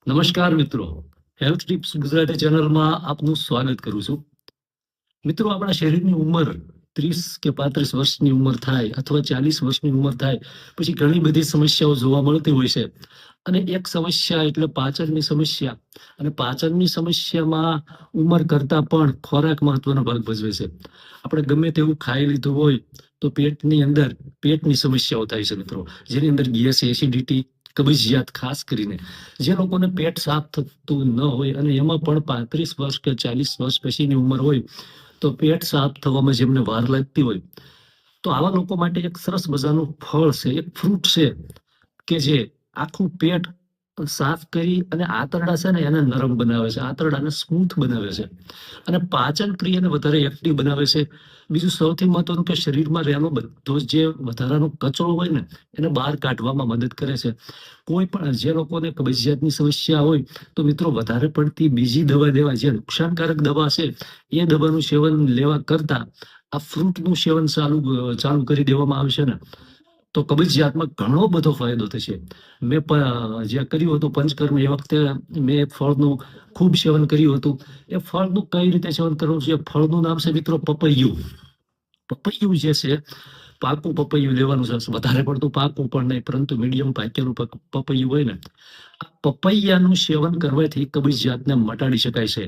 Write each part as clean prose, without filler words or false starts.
નમસ્કાર મિત્રો, health tips Gujarati ચેનલમાં આપનું સ્વાગત કરું છું. મિત્રો, આપણા શરીરની ઉંમર 30 કે 35 વર્ષની ઉંમર થાય અથવા 40 વર્ષની ઉંમર થાય પછી ઘણી બધી સમસ્યાઓ જોવા મળતી હોય છે. અને એક સમસ્યા એટલે પાચનની સમસ્યા. અને પાચનની સમસ્યામાં ઉંમર કરતા પણ ખોરાક મહત્વનો ભાગ ભજવે છે. આપણે ગમે તેવું ખાઈ લીધું હોય તો પેટની અંદર પેટની સમસ્યાઓ થાય છે મિત્રો, જેની અંદર ગેસ, એસિડિટી, કબજિયાત, ખાસ કરીને જે લોકોને પેટ સાફ થતું ન હોય અને એમાં પણ 35 વર્ષ કે 40 વર્ષ પછીની ઉંમર હોય તો પેટ સાફ થવામાં જેમને વાર લાગતી હોય, તો આવા લોકો માટે એક સરસ મજાનું ફળ છે, એક ફ્રૂટ છે કે જે આખું પેટ સાફ કરી અને આંતરડા છે ને એને નરમ બનાવે છે, આંતરડાને સ્મૂથ બનાવે છે અને પાચન ક્રિયાને વધારે એક્ટિવ બનાવે છે. બીજું સૌથી મહત્વનું કે શરીરમાં રહેલો બધો જે વધારાનો કચરો હોય ને એને બહાર કાઢવામાં મદદ કરે છે. કોઈ પણ જે લોકોને કબજિયાતની સમસ્યા હોય તો મિત્રો વધારે પડતી બીજી દવા લેવા, જે નુકસાનકારક દવા છે એ દવાનું સેવન લેવા કરતા આ ફ્રૂટનું સેવન ચાલુ કરી દેવામાં આવશે ને તો કબજિયાતમાં ઘણો બધો ફાયદો થશે. મેં જે કર્યું હતું પંચકર્મ એ વખતે મેં ફળનું ખૂબ સેવન કર્યું હતું. એ ફળનું કઈ રીતે સેવન કરવું છે? ફળનું નામ છે મિત્રો પપૈયું. પપૈયું જે છે, પાકું પપૈયું લેવાનું છે, વધારે પડતું પાકું પણ નહીં પરંતુ મીડિયમ પાકેલું પપૈયું હોય ને, આ પપૈયાનું સેવન કરવાથી કબજિયાતને મટાડી શકાય છે.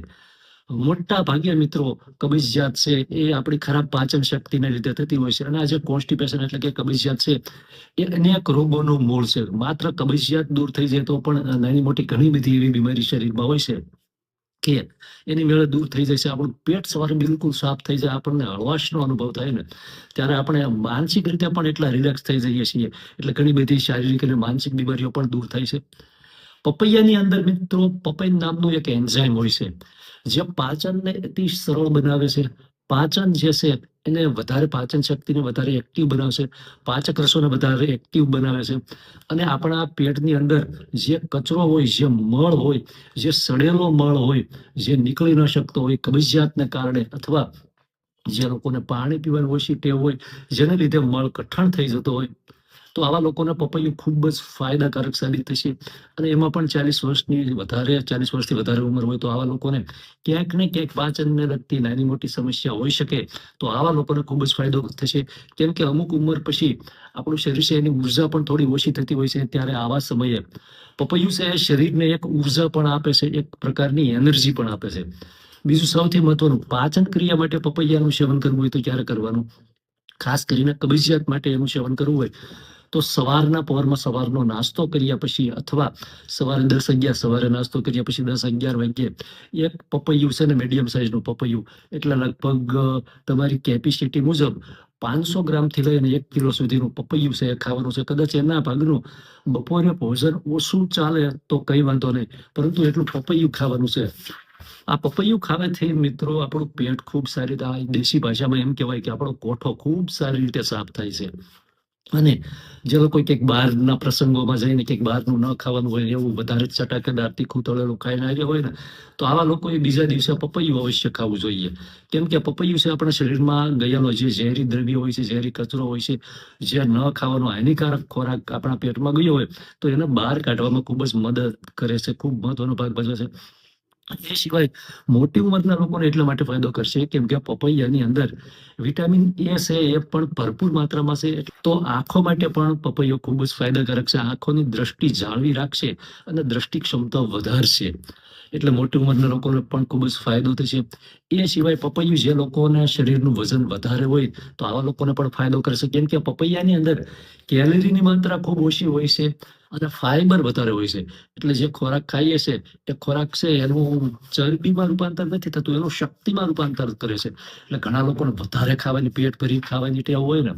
મોટા ભાગે મિત્રો કબજિયાત છે એ આપણી ખરાબ પાચન શક્તિને લીધે થતી હોય છે અને આ જે કોન્સ્ટિપેશન એટલે કે કબજિયાત છે એ અનેક રોગોનું મૂળ છે. માત્ર કબજિયાત દૂર થઈ જાય તો પણ નાની મોટી ઘણી બધી એવી બીમારી શરીરમાં હોય છે કે એની મેળે દૂર થઈ જાય છે. આપણું પેટ સવારે બિલકુલ સાફ થઈ જાય, આપણને હળવાશનો અનુભવ થાય ને ત્યારે આપણે માનસિક રીતે પણ એટલા રિલેક્સ થઈ જઈએ છીએ, એટલે ઘણી બધી શારીરિક અને માનસિક બીમારીઓ પણ દૂર થાય છે. પપૈયાની અંદર મિત્રો પપૈન નામનું એક એન્ઝાઇમ હોય છે જે પાચનને અતિ સરળ બનાવે છે. પાચન જે છે એને વધારે, પાચન શક્તિને વધારે એક્ટિવ બનાવશે, પાચક રસોને વધારે એક્ટિવ બનાવે છે અને આપણા પેટની અંદર જે કચરો હોય, જે મળ હોય, જે સડેલો મળ હોય, જે નીકળી ન શકતો હોય કબજિયાતને કારણે, અથવા જે લોકોને પાણી પીવાની ઓછી ટેવ હોય જેને લીધે મળ કઠણ થઈ જતો હોય, તો આવા લોકોને પપૈયું ખૂબ જ ફાયદાકારક સાબિત થશે. અને એમાં પણ 40 વર્ષથી વધારે ઉંમર હોય તો આવા લોકોને ક્યાંક ને ક્યાંક પાચનને લગતી નાની મોટી સમસ્યા હોઈ શકે તો આવા લોકોને ખૂબ જ ફાયદો થશે. કેમ કે અમુક ઉંમર પછી આપણું શરીર છે એની ઉર્જા પણ થોડી ઓછી થતી હોય છે, ત્યારે આવા સમયે પપૈયું છે એ શરીરને એક ઉર્જા પણ આપે છે, એક પ્રકારની એનર્જી પણ આપે છે. બીજું સૌથી મહત્વનું, પાચન ક્રિયા માટે પપૈયાનું સેવન કરવું હોય તો ક્યારે કરવાનું? ખાસ કરીને કબજિયાત માટે એનું સેવન કરવું હોય તો સવારના પહોરમાં, સવારનો નાસ્તો કર્યા પછી અથવા સવારે 10-11 સવારે નાસ્તો કર્યા પછી 10-11 વાગ્યે એક પપૈયું છે ને, મીડિયમ સાઇઝનું પપૈયું, એટલે લગભગ તમારી કેપેસિટી મુજબ 500 ગ્રામથી લઈને 1 કિલો સુધીનું પપૈયું છે એ ખાવાનું છે. કદાચ એના ભાગનું બપોરે ભોજન ઓછું ચાલે તો કઈ વાંધો નહીં, પરંતુ એટલું પપૈયું ખાવાનું છે. આ પપૈયું ખાવાથી મિત્રો આપણું પેટ ખૂબ સારી રીતે, દેશી ભાષામાં એમ કહેવાય કે આપણો કોઠો ખૂબ સારી રીતે સાફ થાય છે. અને જે લોકો ક્યાંક બહારના પ્રસંગોમાં જઈને ક્યાંક બહારનું ન ખાવાનું હોય, એવું વધારે ચટાકેદાર તીખું તળેલું ખાઈને આવ્યા હોય ને, તો આવા લોકોએ બીજા દિવસે પપૈયું અવશ્ય ખાવું જોઈએ. કેમ કે પપૈયું છે આપણા શરીરમાં ગયેલો જે ઝેરી દ્રવ્ય હોય છે, ઝેરી કચરો હોય છે, જે ન ખાવાનો હાનિકારક ખોરાક આપણા પેટમાં ગયો હોય તો એને બહાર કાઢવામાં ખૂબ જ મદદ કરે છે, ખૂબ મહત્વનો ભાગ ભજવે છે. એ સિવાય મોટી ઉંમરના લોકોને એટલા માટે ફાયદો કરશે કેમ કે પપૈયાની અંદર વિટામિન એ છે એ પણ ભરપૂર માત્રામાં છે, તો આંખો માટે પણ પપૈયો ખૂબ જ ફાયદાકારક છે. આંખોની દ્રષ્ટિ જાળવી રાખશે અને દ્રષ્ટિ ક્ષમતા વધારશે, એટલે મોટી ઉંમરના લોકોને પણ ખૂબ જ ફાયદો થશે. એ સિવાય પપૈયું જે લોકોને શરીરનું વજન વધારે હોય તો આવા લોકોને પણ ફાયદો કરશે, કેમ કે પપૈયાની અંદર કેલરીની માત્રા ખૂબ ઓછી હોય છે અને ફાઈબર વધારે હોય છે. એટલે જે ખોરાક ખાઈએ છે એ ખોરાક છે એનું ચરબીમાં રૂપાંતર નથી થતું, એનું શક્તિમાં રૂપાંતર કરે છે. એટલે ઘણા લોકોને વધારે ખાવાની, પેટ ભરી ખાવાની ટેવ હોય ને,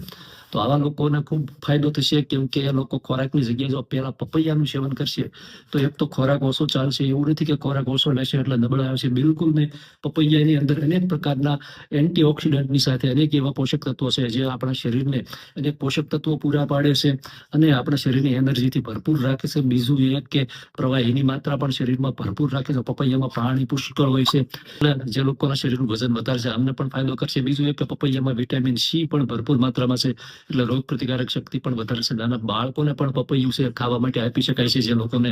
તો આવા લોકોને ખૂબ ફાયદો થશે. કેમ કે એ લોકો ખોરાકની જગ્યાએ જો પહેલા પપૈયાનું સેવન કરશે તો એક તો ખોરાક ઓછો ચાલશે, એવું નથી કે ખોરાક ઓછો લેશે એટલે નબળા આવશે, બિલકુલ નહીં. પપૈયાની અંદર અનેક પ્રકારના એન્ટીઓક્સિડન્ટની સાથે અનેક એવા પોષક તત્વો છે જે આપણા શરીરને અનેક પોષક તત્વો પૂરા પાડે છે અને આપણા શરીરની એનર્જીથી ભરપૂર રાખે છે. બીજું એ કે પ્રવાહીની માત્રા પણ શરીરમાં ભરપૂર રાખે છે. પપૈયામાં પાણી પુષ્કળ હોય છે, એટલે જે લોકોના શરીરનું વજન વધારે છે અમને પણ ફાયદો કરશે. બીજું એ કે પપૈયામાં વિટામિન સી પણ ભરપૂર માત્રામાં છે, એટલે રોગ પ્રતિકારક શક્તિ પણ વધારે છે. નાના બાળકોને પણ પપૈયું છે ખાવા માટે આપી શકાય છે, જે લોકોને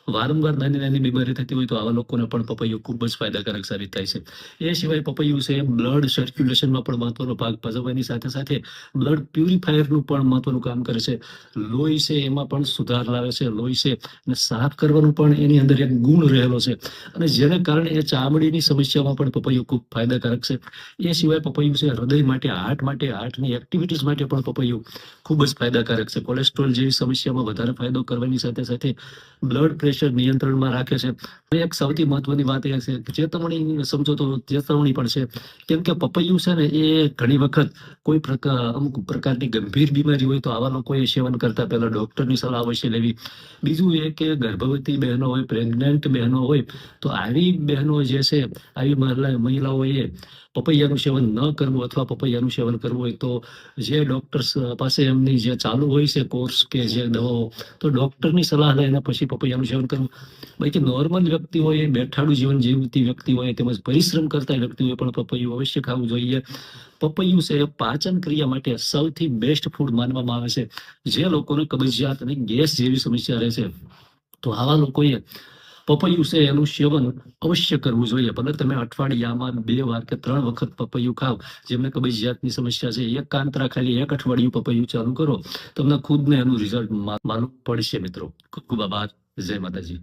વારંવાર નાની નાની બીમારી થતી હોય તો આવા લોકોને પણ પપૈયું ખૂબ જ ફાયદાકારક સાબિત થાય છે. એ સિવાય પપૈયું છે બ્લડ સર્ક્યુલેશનમાં પણ મહત્વનો ભાગ ભજવવાની સાથે સાથે બ્લડ પ્યુરિફાયરનું પણ મહત્વનું કામ કરે છે. લોહી છે એમાં પણ સુધાર લાવે છે. લોહી છે અને સાફ કરવાનું પણ એની અંદર એક ગુણ રહેલો છે અને જેને કારણે એ ચામડીની સમસ્યામાં પણ પપૈયું ખૂબ ફાયદાકારક છે. એ સિવાય પપૈયું છે હૃદય માટે, હાર્ટની એક્ટિવિટીઝ માટે પણ પપૈયું ખૂબ જ ફાયદાકારક છે. કોલેસ્ટ્રોલ જેવી સમસ્યામાં વધારે ફાયદો કરવાની સાથે સાથે બ્લડ પ્રેશર નિયંત્રણમાં રાખે છે. એક સૌથી મહત્વની વાત એ છે કે ચેતવણી સમજો તો ચેતવણી પણ છે, કેમ કે પપૈયું છે ને એ ઘણી વખત કોઈ અમુક પ્રકારની ગંભીર બીમારી હોય તો આવા લોકોએ સેવન કરતા પહેલા ડોક્ટરની સલાહ અવશ્ય લેવી. બીજું એ કે ગર્ભવતી બહેનો હોય, પ્રેગ્નન્ટ બહેનો હોય તો આવી બહેનો જે છે, આવી મહિલાઓએ પપૈયાનું સેવન ન કરવું અથવા પપૈયાનું સેવન કરવું હોય તો જે ડોક્ટર પાસે એમની જે ચાલુ હોય છે કોર્સ કે જે દવાઓ, તો ડોક્ટરની સલાહ લઈને પછી પપૈયાનું સેવન કરવું. બાકી નોર્મલ વ્યક્તિ હોય, બેઠાડું જીવન જીવતી વ્યક્તિ હોય તેમજ પરિશ્રમ કરતા વ્યક્તિ હોય પણ પપૈયું અવશ્ય ખાવું જોઈએ. પપૈયું છે પાચન ક્રિયા માટે સૌથી બેસ્ટ ફૂડ માનવામાં આવે છે. જે લોકોને કબજિયાત અને ગેસ જેવી સમસ્યા રહે છે તો આવા લોકોએ પપૈયું છે એનું સેવન અવશ્ય કરવું જોઈએ. ભલે તમે અઠવાડિયામાં 2 વાર કે 3 વખત પપૈયું ખાવ. જેમને કબજિયાતની સમસ્યા છે એક કાંતરા ખાલી 1 અઠવાડિયું પપૈયું ચાલુ કરો, તમને ખુદને એનું રિઝલ્ટ માલુમ પડશે મિત્રો. ખૂબ ખૂબ આભાર. જય માતાજી.